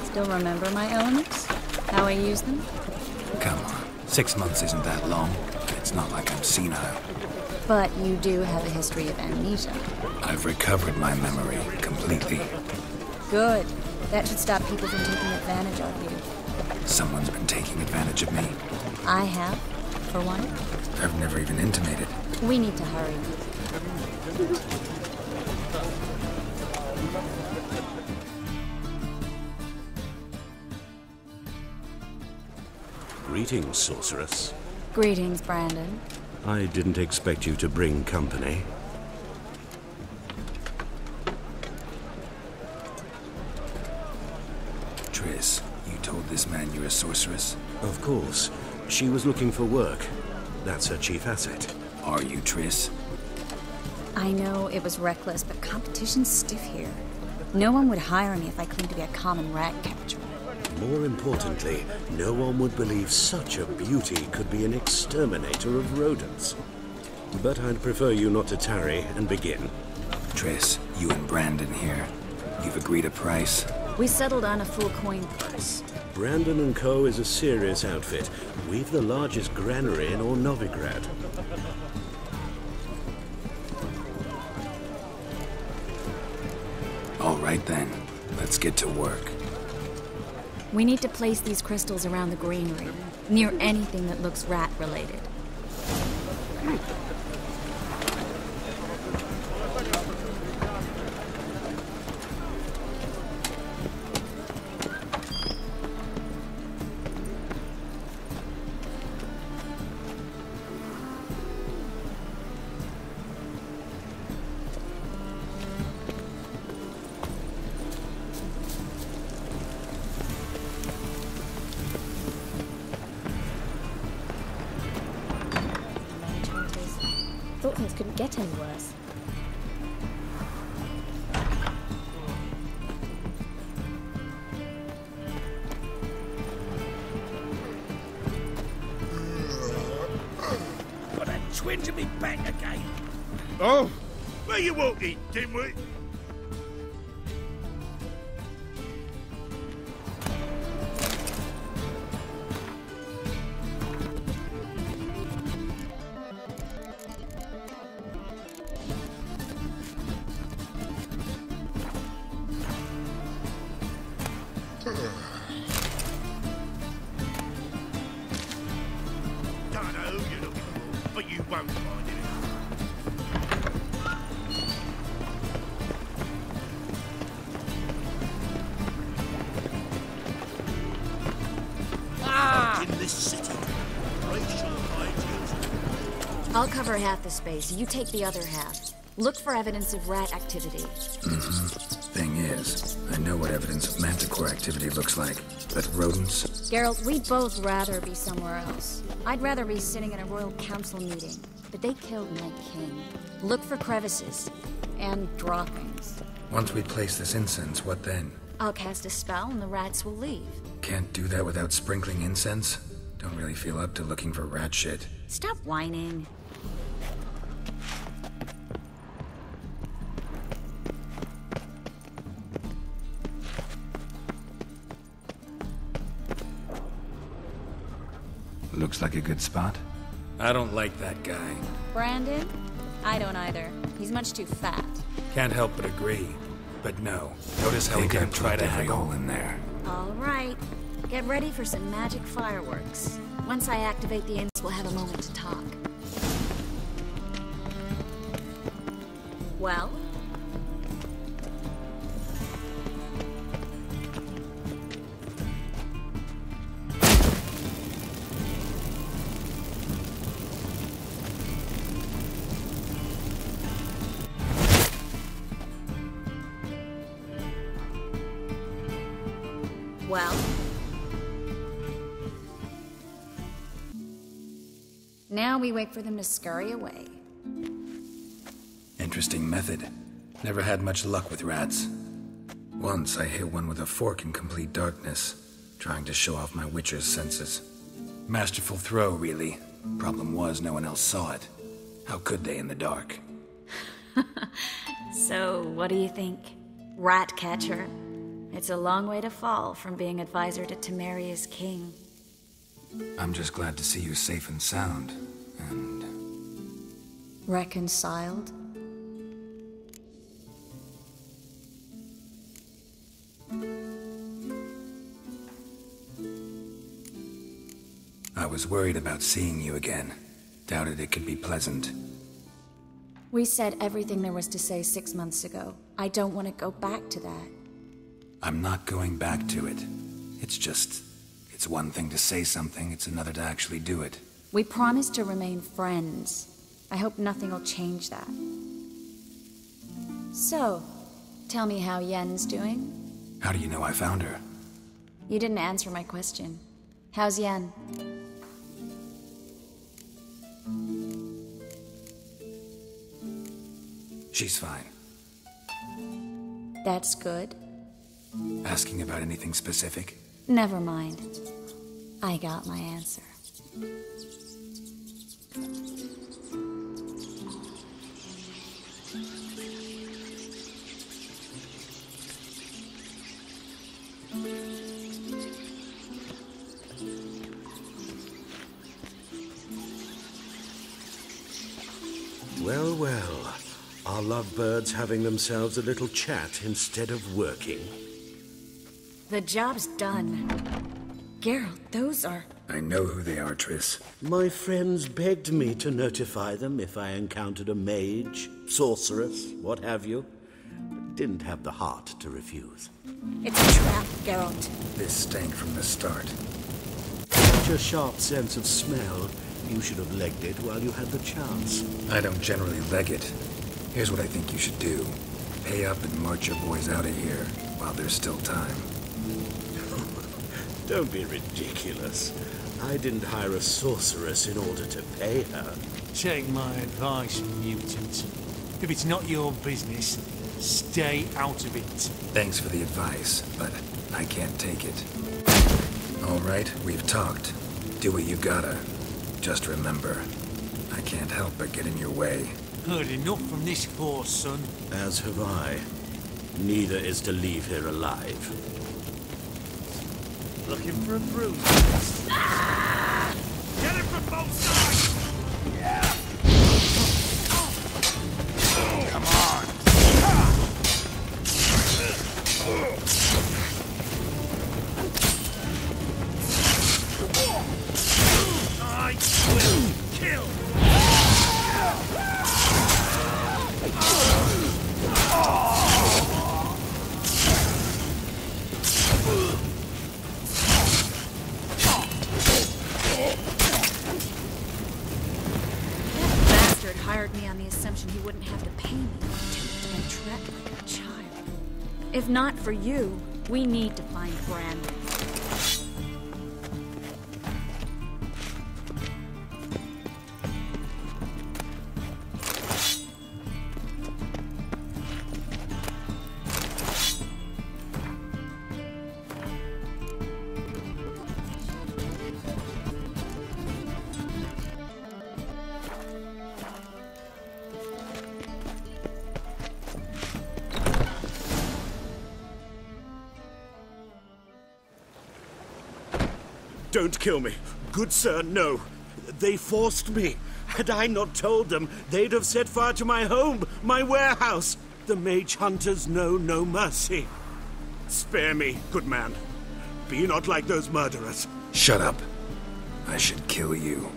Still remember my elements? How I use them? Come on, 6 months isn't that long. It's not like I'm senile. But you do have a history of amnesia. I've recovered my memory completely. Good. That should stop people from taking advantage of you. Someone's been taking advantage of me. I have, for one. I've never even intimated. We need to hurry. Greetings, sorceress. Greetings, Brandon. I didn't expect you to bring company. Triss, you told this man you're a sorceress? Of course. She was looking for work. That's her chief asset. Are you, Triss? I know it was reckless, but competition's stiff here. No one would hire me if I claimed to be a common rat catcher. More importantly, no one would believe such a beauty could be an exterminator of rodents. But I'd prefer you not to tarry and begin. Triss, you and Brandon here. You've agreed a price? We settled on a full coin purse. Brandon & Co. is a serious outfit. We've the largest granary in all Novigrad. All right then, let's get to work. We need to place these crystals around the greenery, near anything that looks rat-related. Thought things couldn't get any worse. Got a twinge of me back again. Oh, where you walking, dimwit? Don't know who you're looking for, but you won't find it. In this city, racial ideals. I'll cover half the space, you take the other half. Look for evidence of rat activity. Thing is, I know what evidence of manticore activity looks like, but rodents? Geralt, we'd both rather be somewhere else. I'd rather be sitting in a royal council meeting, but they killed my king. Look for crevices and droppings. Once we place this incense, what then? I'll cast a spell and the rats will leave. Can't do that without sprinkling incense? Don't really feel up to looking for rat shit. Stop whining. Looks like a good spot. I don't like that guy. Brandon? I don't either. He's much too fat. Can't help but agree. But no. Notice how he didn't try to every haggle hole in there. All right. Get ready for some magic fireworks. Once I activate the incense, we'll have a moment to talk. Well? Well? Now we wait for them to scurry away. Interesting method. Never had much luck with rats. Once I hit one with a fork in complete darkness, trying to show off my witcher's senses. Masterful throw, really. Problem was, no one else saw it. How could they in the dark? So, what do you think? Rat catcher? It's a long way to fall from being advisor to Temeria's king. I'm just glad to see you safe and sound, and... Reconciled? I was worried about seeing you again. Doubted it could be pleasant. We said everything there was to say 6 months ago. I don't want to go back to that. I'm not going back to it. It's one thing to say something, it's another to actually do it. We promised to remain friends. I hope nothing will change that. So, tell me how Yen's doing? How do you know I found her? You didn't answer my question. How's Yen? She's fine. That's good. Asking about anything specific? Never mind. I got my answer. Well, well. Are lovebirds having themselves a little chat instead of working? The job's done. Geralt, those are... I know who they are, Triss. My friends begged me to notify them if I encountered a mage, sorceress, what have you. But didn't have the heart to refuse. It's a trap, Geralt. This stank from the start. Such a sharp sense of smell. You should have legged it while you had the chance. I don't generally leg it. Here's what I think you should do. Pay up and march your boys out of here while there's still time. Don't be ridiculous. I didn't hire a sorceress in order to pay her. Take my advice, mutant. If it's not your business, stay out of it. Thanks for the advice, but I can't take it. All right, we've talked. Do what you gotta. Just remember, I can't help but get in your way. Heard enough from this horse, son. As have I. Neither is to leave here alive. Looking for a bruise? Get him from both sides! Yeah! Come on! I will kill! Hired me on the assumption he wouldn't have to pay me, duped and trapped like a child. If not for you, we need to find Brandon. Don't kill me. Good sir, no. They forced me. Had I not told them, they'd have set fire to my home, my warehouse. The mage hunters know no mercy. Spare me, good man. Be not like those murderers. Shut up. I should kill you.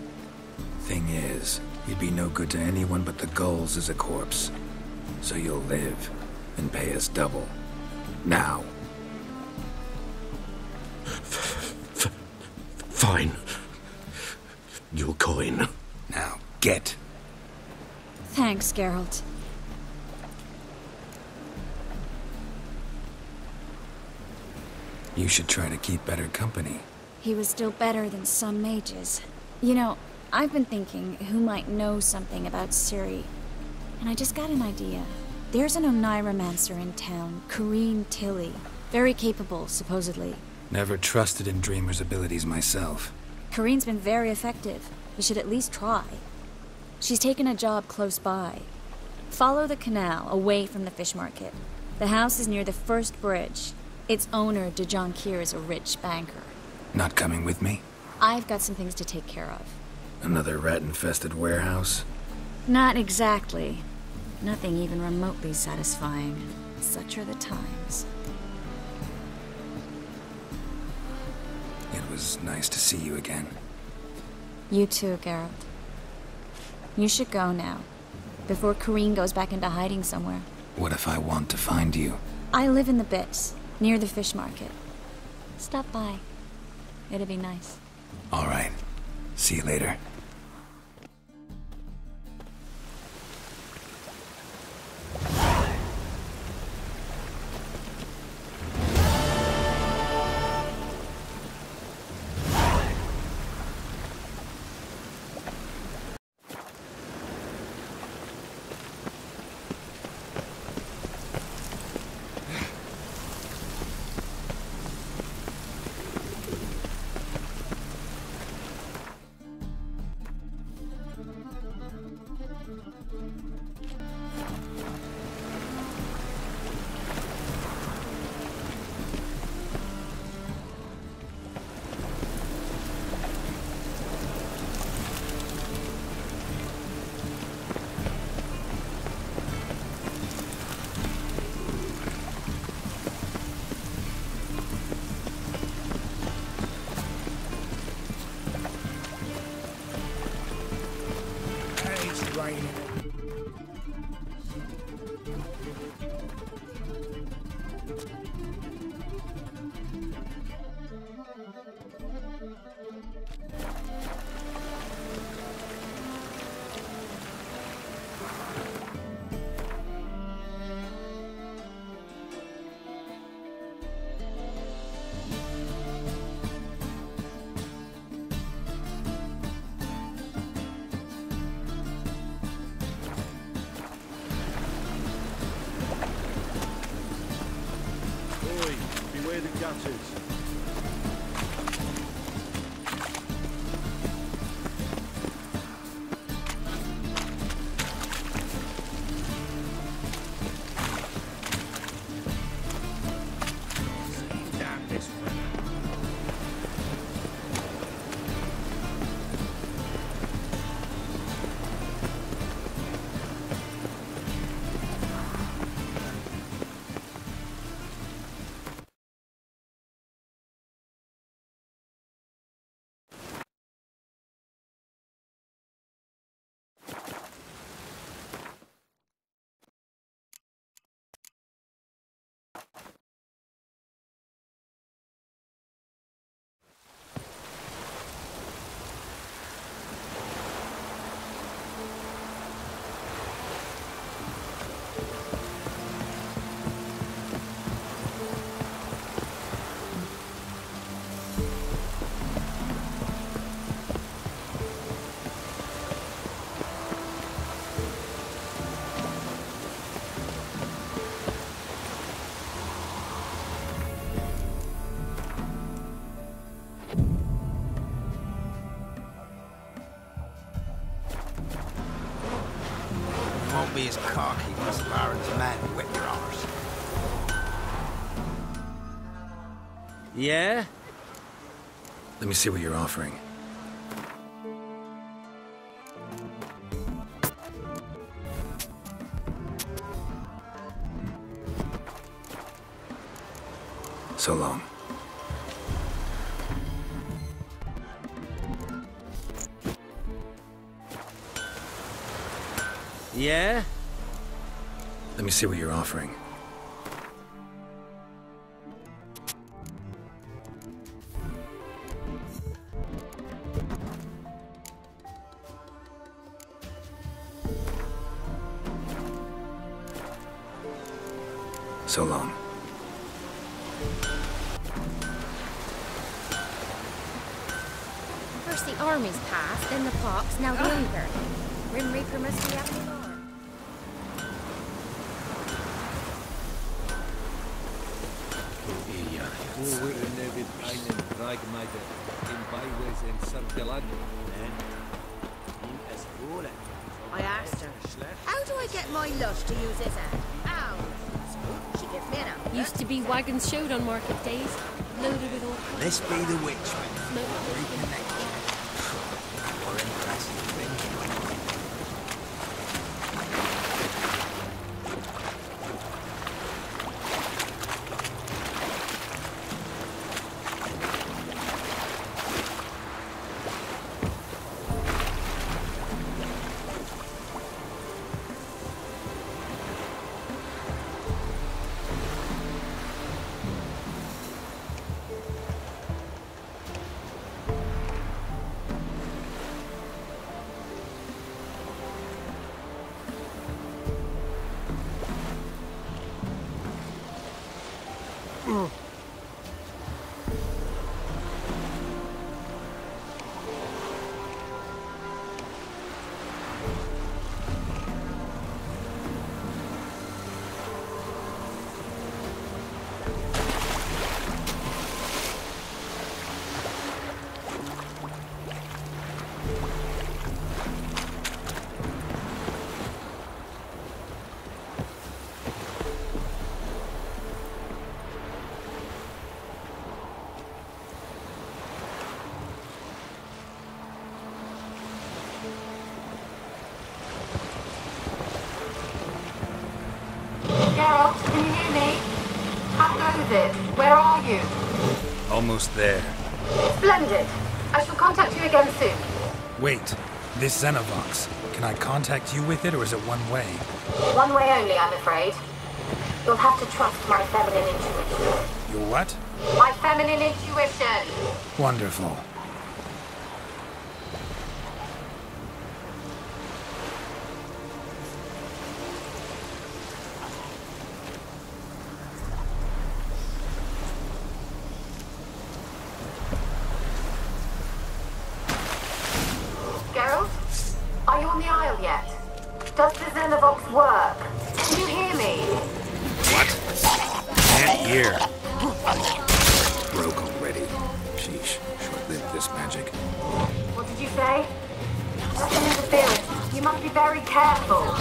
Thing is, you'd be no good to anyone but the gulls as a corpse. So you'll live and pay us double. Now. Fine. Your coin. Now, get. Thanks, Geralt. You should try to keep better company. He was still better than some mages. You know, I've been thinking who might know something about Ciri. And I just got an idea. There's an Oneiromancer in town, Corrine Tilly. Very capable, supposedly. Never trusted in Dreamer's abilities myself. Corrine's been very effective. We should at least try. She's taken a job close by. Follow the canal, away from the fish market. The house is near the first bridge. Its owner, Dejon Kier, is a rich banker. Not coming with me? I've got some things to take care of. Another rat-infested warehouse? Not exactly. Nothing even remotely satisfying. Such are the times. It was nice to see you again. You too, Geralt. You should go now, before Corrine goes back into hiding somewhere. What if I want to find you? I live in the Bits, near the fish market. Stop by. It'd be nice. All right. See you later. Beware the gutters. Down this way. Won't be as cocky as Baron's men whip your arse. Yeah? Let me see what you're offering. So long. Yeah? Let me see what you're offering. So long. First the armies passed, then the pox, now the hunger. Grim Reaper must be having an arm. I asked her, how do I get my lush to use his hand? Ow! She gives me an apple. Used to be wagons showed on market days, loaded with all kinds This be the witchman. of Reconnection. More impressive thinking. Geralt, can you hear me? How goes it? Where are you? Almost there. Splendid. I shall contact you again soon. Wait, this Xenovox. Can I contact you with it, or is it one way? One way only, I'm afraid. You'll have to trust my feminine intuition. Your what? My feminine intuition! Wonderful. Geralt? Are you on the Isle yet? Does the Xenovox work? Can you hear me? What? Can't hear. Broke already. Sheesh. Short-lived this magic. What did you say? Just an interference. You must be very careful.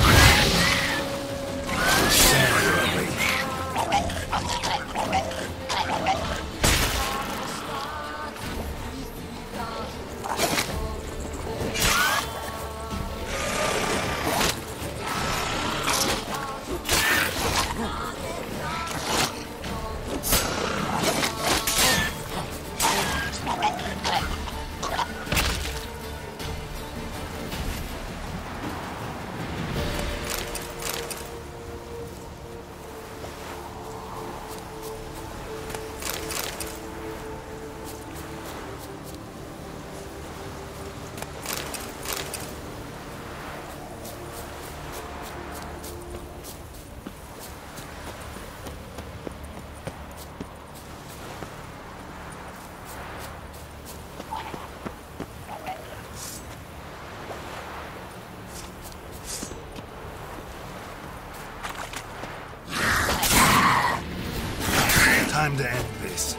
Time to end this.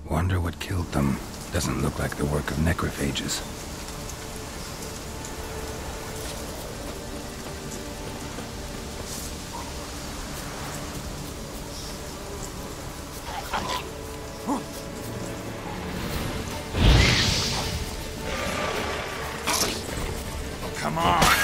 Wonder what killed them. Doesn't look like the work of necrophages. Come on!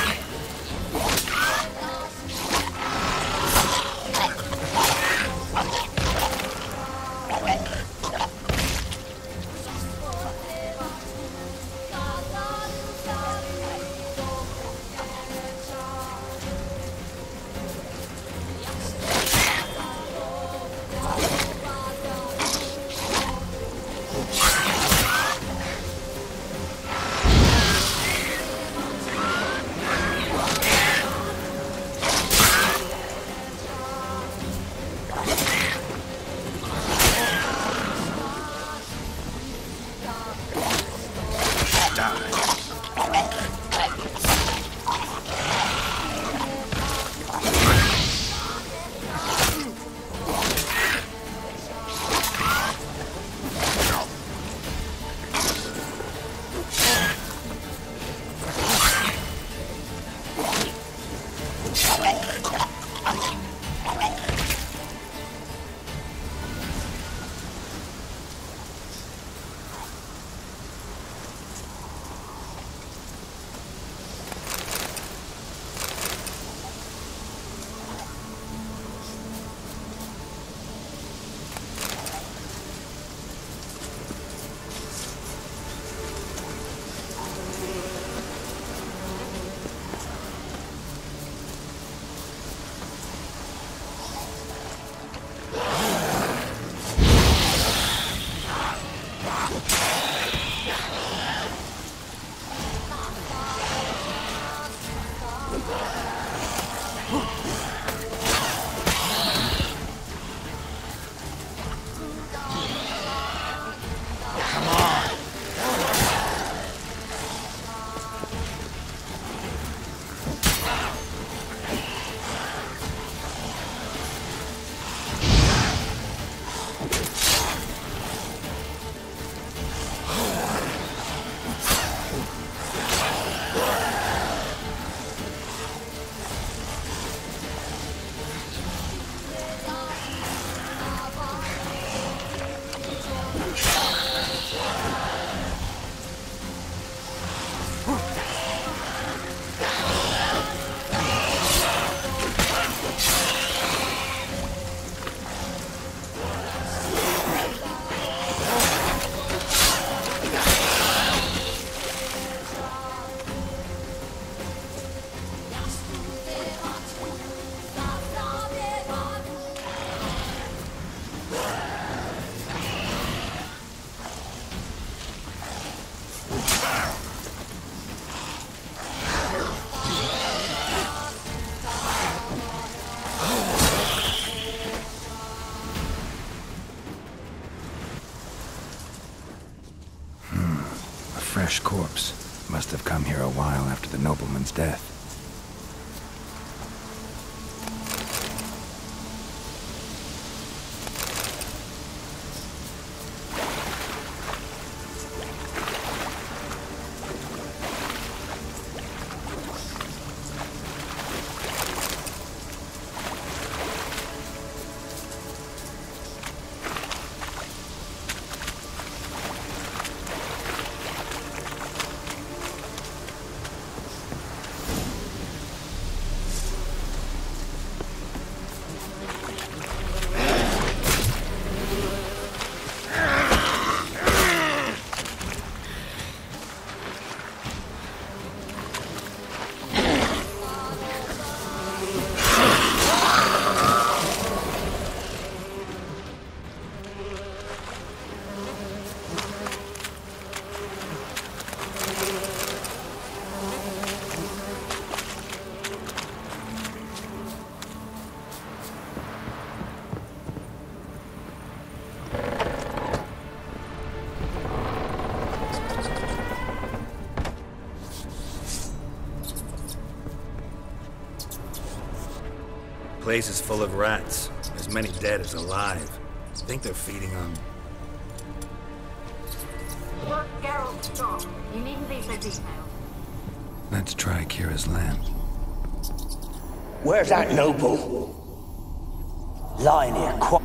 Fresh corpse. Must have come here a while after the nobleman's death. Place is full of rats. As many dead as alive. Think they're feeding on Geralt, stop. You needn't be so detailed. Let's try Kira's lamp. Where's that noble? Lying here, quiet.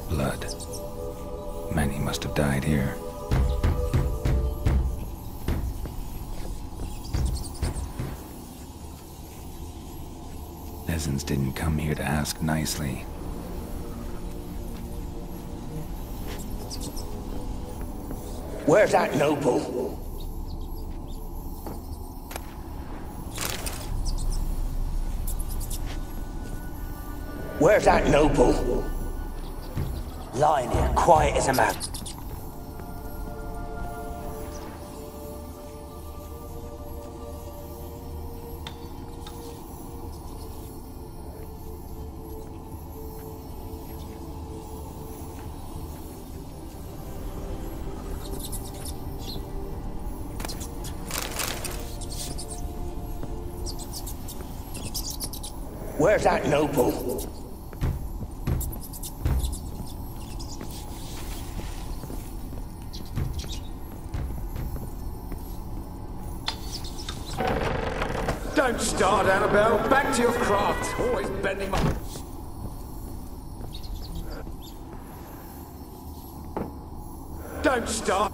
Blood. Many must have died here. Peasants didn't come here to ask nicely. Where's that noble? Where's that noble? Lying here, quiet as a mouse. Where's that noble? Don't start, Annabelle. Back to your craft. Always bending my... Don't start.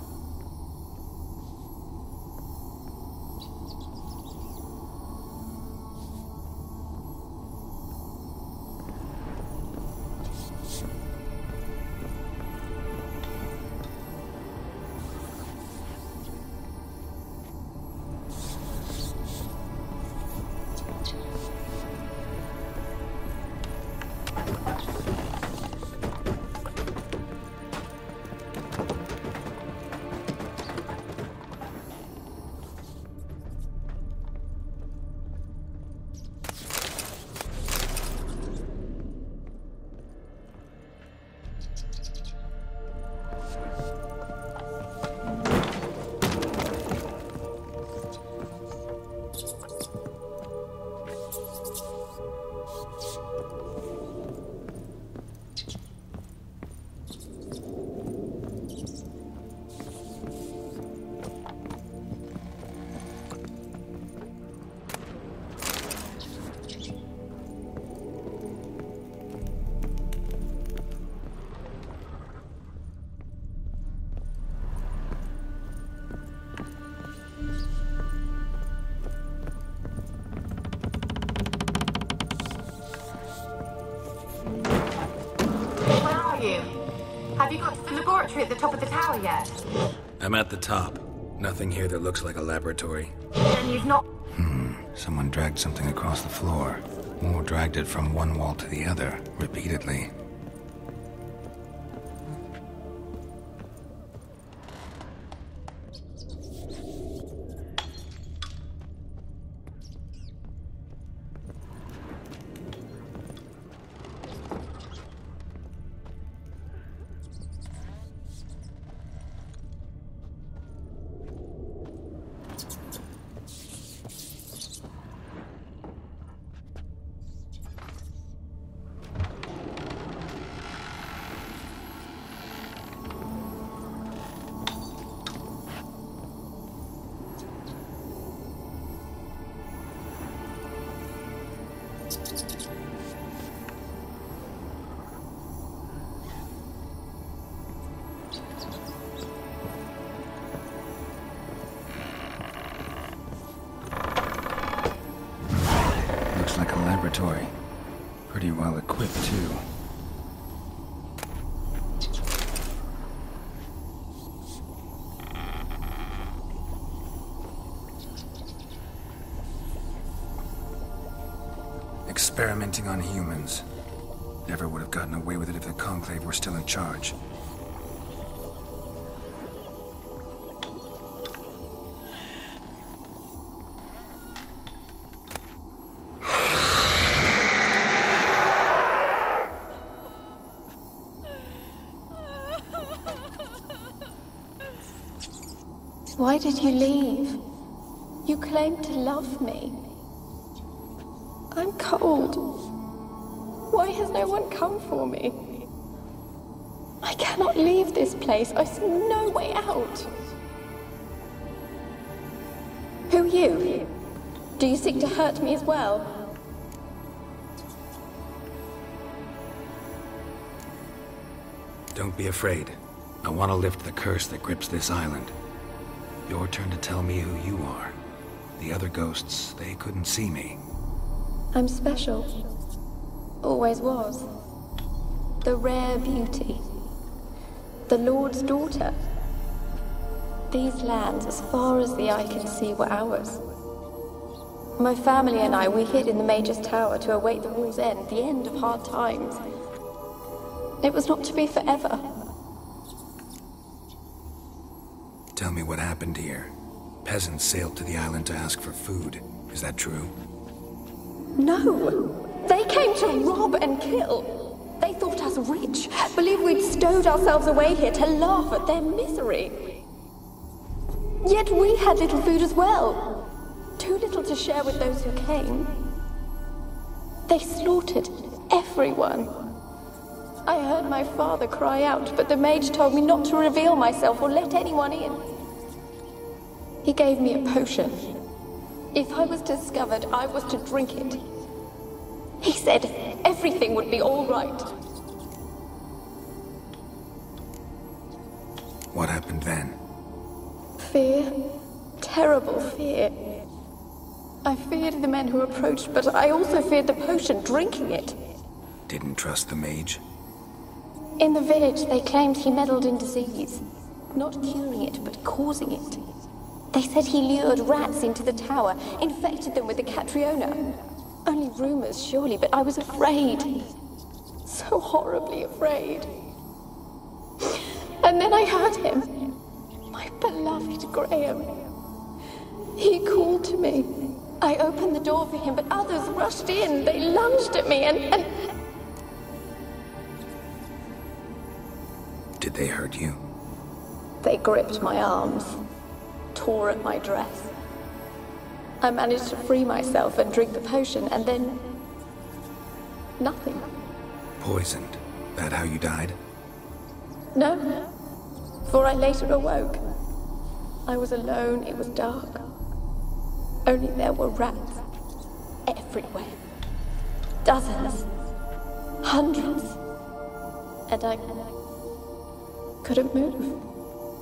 Have you got to the laboratory at the top of the tower yet? I'm at the top. Nothing here that looks like a laboratory. Then you've not... Someone dragged something across the floor. Or dragged it from one wall to the other, repeatedly. Looks like a laboratory. Pretty well equipped, too. Experimenting on humans. Never would have gotten away with it if the Conclave were still in charge. Why did you leave? You claimed to love me. I'm cold. Why has no one come for me? I cannot leave this place. I see no way out. Who are you? Do you seek to hurt me as well? Don't be afraid. I want to lift the curse that grips this island. Your turn to tell me who you are. The other ghosts, they couldn't see me. I'm special. Always was. The rare beauty. The Lord's daughter. These lands, as far as the eye can see, were ours. My family and I, we hid in the Mage's Tower to await the war's end, the end of hard times. It was not to be forever. Tell me what happened here. Peasants sailed to the island to ask for food. Is that true? No! They came to rob and kill. They thought us rich, believed we'd stowed ourselves away here to laugh at their misery. Yet we had little food as well. Too little to share with those who came. They slaughtered everyone. I heard my father cry out, but the mage told me not to reveal myself or let anyone in. He gave me a potion. If I was discovered, I was to drink it. He said everything would be all right. What happened then? Fear. Terrible fear. I feared the men who approached, but I also feared the potion, drinking it. Didn't trust the mage? In the village, they claimed he meddled in disease. Not curing it, but causing it. They said he lured rats into the tower, infected them with the Catriona. Only rumors, surely, but I was afraid. So horribly afraid. And then I heard him. My beloved Graham. He called to me. I opened the door for him, but others rushed in. They lunged at me and... Did they hurt you? They gripped my arms, tore at my dress. I managed to free myself and drink the potion, and then... nothing. Poisoned? That how you died? No, for I later awoke. I was alone, it was dark. Only there were rats everywhere. Dozens. Hundreds. And I couldn't move.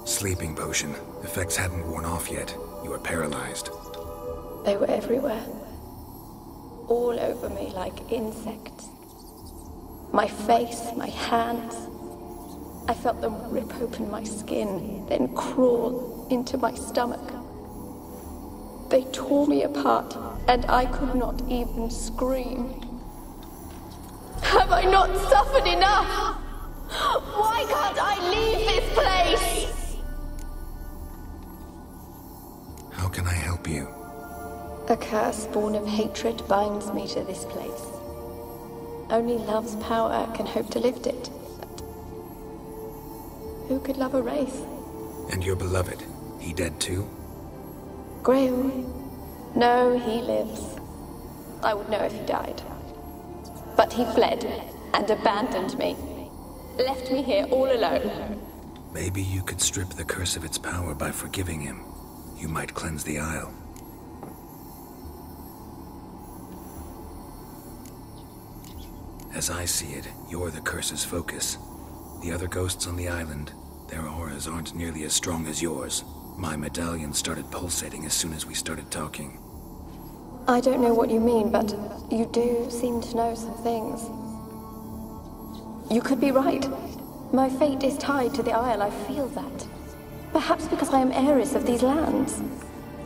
Sleeping potion. Effects hadn't worn off yet. You were paralyzed. They were everywhere. All over me like insects. My face, my hands. I felt them rip open my skin, then crawl into my stomach. They tore me apart, and I could not even scream. Have I not suffered enough? Why can't I leave this place? How can I help you? A curse born of hatred binds me to this place. Only love's power can hope to lift it. But who could love a wraith? And your beloved, he dead too? Graham? No, he lives. I would know if he died. But he fled and abandoned me. Left me here all alone. Maybe you could strip the curse of its power by forgiving him. You might cleanse the Isle. As I see it, you're the curse's focus. The other ghosts on the island, their auras aren't nearly as strong as yours. My medallion started pulsating as soon as we started talking. I don't know what you mean, but you do seem to know some things. You could be right. My fate is tied to the Isle, I feel that. Perhaps because I am heiress of these lands.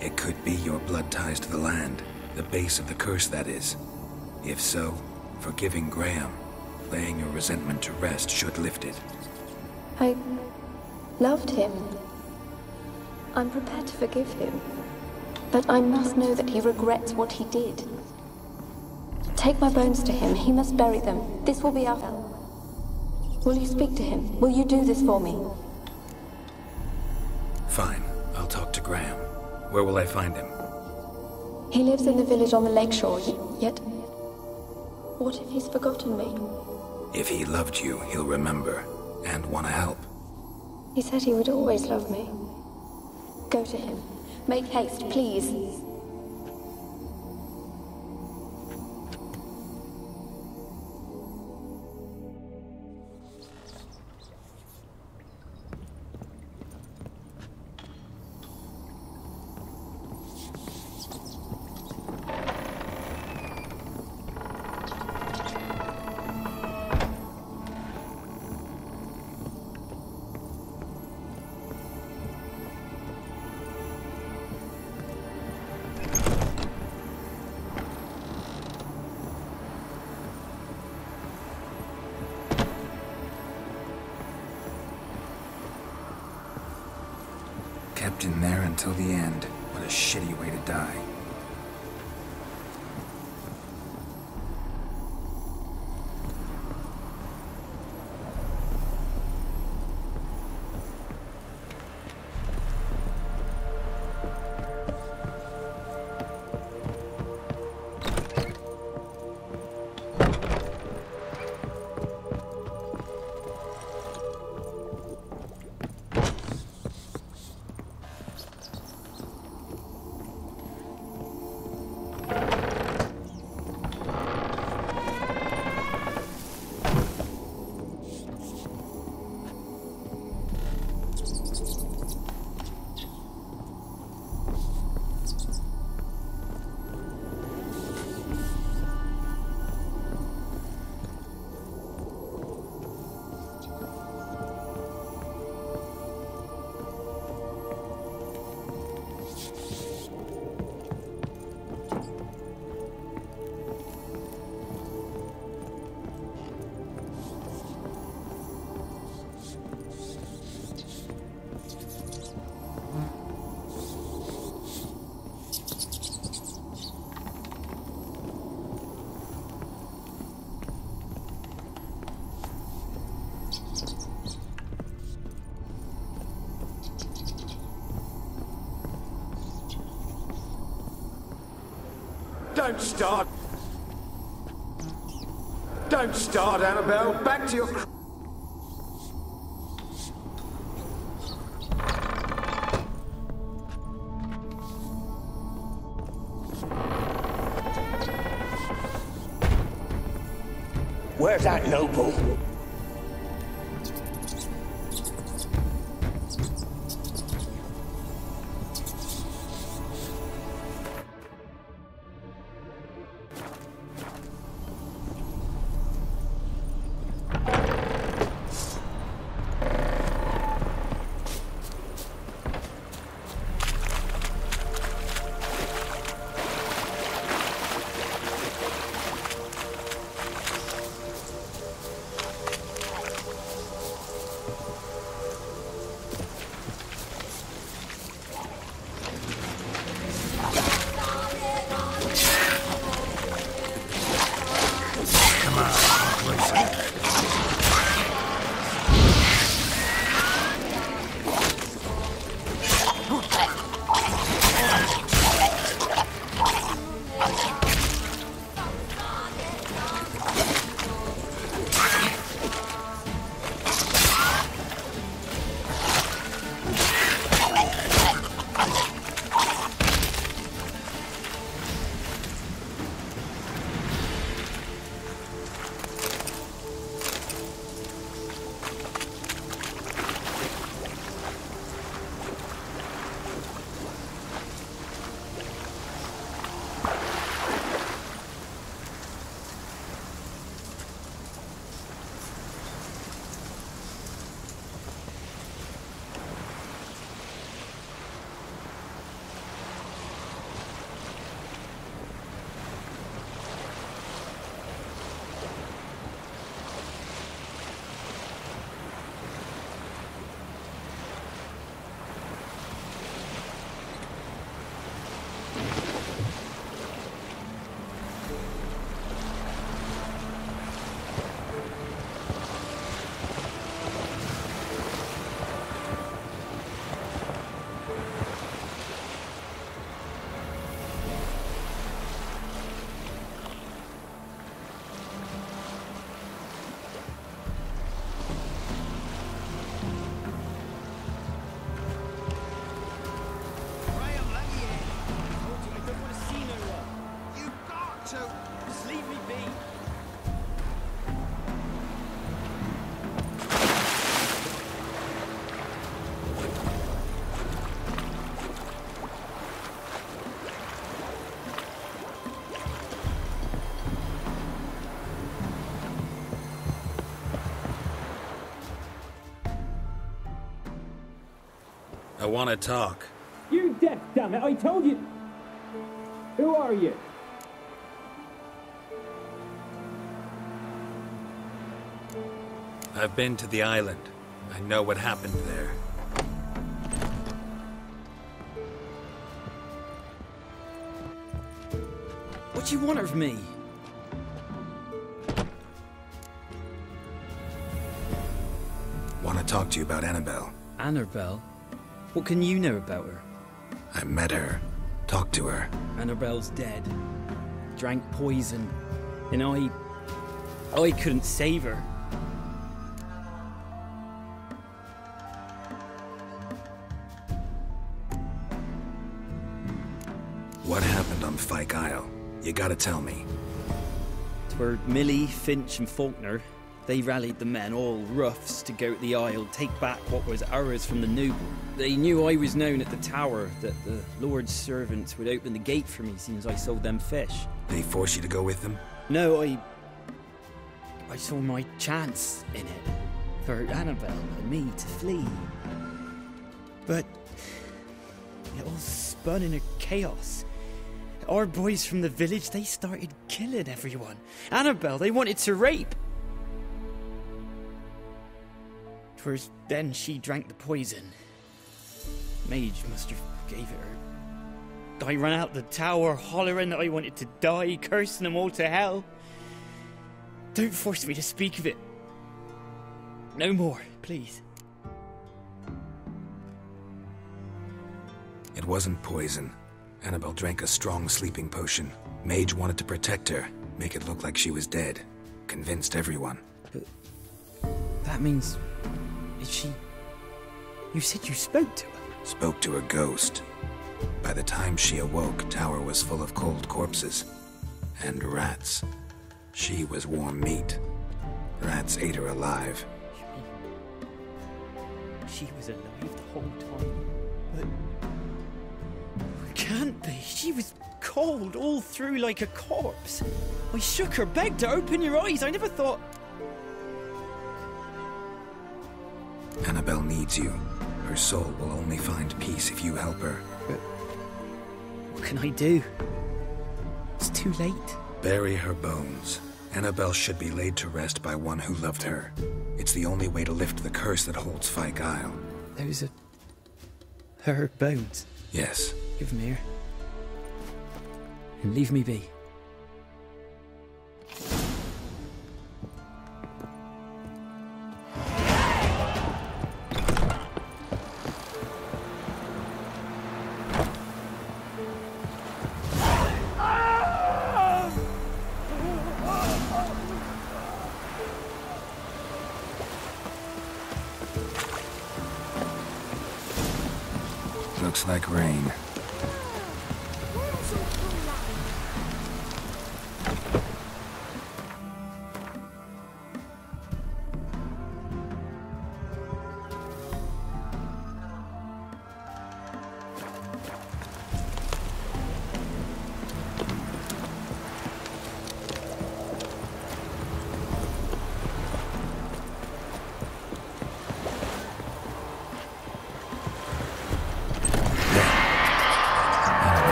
It could be your blood ties to the land, the base of the curse, that is. If so, forgiving Graham, laying your resentment to rest should lift it. I loved him. I'm prepared to forgive him. But I must know that he regrets what he did. Take my bones to him. He must bury them. This will be our hell. Will you speak to him? Will you do this for me? Fine. I'll talk to Graham. Where will I find him? He lives in the village on the lakeshore, yet What if he's forgotten me? If he loved you, he'll remember and want to help. He said he would always love me. Go to him. Make haste, please. Kept in there until the end. What a shitty way to die. Don't start. Don't start, Annabelle. Back to your... Where's that noble? I want to talk. You're deaf, damn it! I told you. Who are you? I've been to the island. I know what happened there. What do you want of me? Want to talk to you about Annabelle. Annabelle? What can you know about her? I met her. Talked to her. Annabelle's dead. Drank poison. And I couldn't save her. What happened on Fyke Isle? You gotta tell me. Twere Millie, Finch and Faulkner. They rallied the men, all roughs, to go to the Isle, take back what was ours from the noble. They knew I was known at the tower, that the Lord's servants would open the gate for me soon as I sold them fish. They forced you to go with them? No, I saw my chance in it. For Annabelle and me to flee. But it all spun in a chaos. Our boys from the village, they started killing everyone. Annabelle, they wanted to rape. 'Twas then she drank the poison. Mage must have gave it her. I ran out the tower, hollering that I wanted to die, cursing them all to hell. Don't force me to speak of it. No more, please. It wasn't poison. Annabelle drank a strong sleeping potion. Mage wanted to protect her, make it look like she was dead. Convinced everyone. But that means... Is she... You said you spoke to her? Spoke to her ghost. By the time she awoke, Tower was full of cold corpses. And rats. She was warm meat. Rats ate her alive. She was alive the whole time. But... Can't be. She was cold all through like a corpse. I shook her, begged her, open your eyes. I never thought... Annabelle needs you. Her soul will only find peace if you help her. But what can I do? It's too late. Bury her bones. Annabelle should be laid to rest by one who loved her. It's the only way to lift the curse that holds Fyke Isle. Those are... her bones? Yes. Give them here. And leave me be. Looks like rain.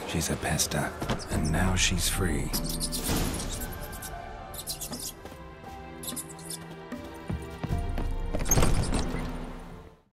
She's a pesta, and now she's free.